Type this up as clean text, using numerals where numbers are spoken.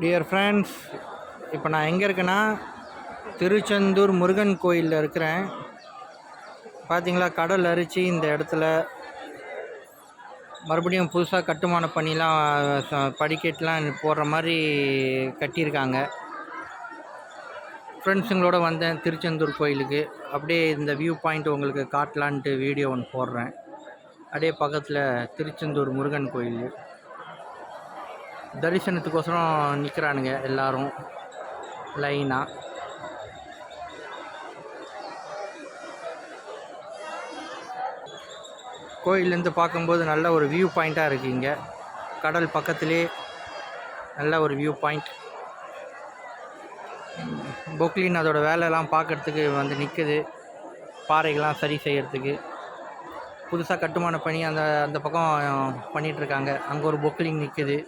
Dear friends, இப்போ நான் எங்கே இருக்கேன்னா திருச்செந்தூர் முருகன் கோயிலில் இருக்கிறேன். பார்த்தீங்களா, கடல் அரிச்சு இந்த இடத்துல மறுபடியும் புதுசாக கட்டுமான பண்ணிலாம் படிக்கட்டுலாம் போடுற மாதிரி கட்டியிருக்காங்க. ஃப்ரெண்ட்ஸுங்களோட வந்தேன் திருச்செந்தூர் கோயிலுக்கு. அப்படியே இந்த வியூ பாயிண்ட் உங்களுக்கு காட்டலான்ட்டு வீடியோ ஒன்று போடுறேன். அப்படியே பக்கத்தில் திருச்செந்தூர் முருகன் கோயில் தரிசனத்துக்கோசரம் நிற்கிறானுங்க எல்லாரும் லைனாக. கோயிலேருந்து பார்க்கும்போது நல்ல ஒரு வியூ பாயிண்ட்டாக இருக்குது. இங்கே கடல் பக்கத்துலேயே நல்ல ஒரு வியூ பாயிண்ட். பொக்லின் அதோட வேலையெல்லாம் பார்க்குறதுக்கு வந்து நிற்குது, பாறைகள்லாம் சரி செய்கிறதுக்கு. புதுசாக கட்டுமான பணி அந்த பக்கம் பண்ணிகிட்ருக்காங்க. அங்கே ஒரு பொக்லிங் நிற்குது.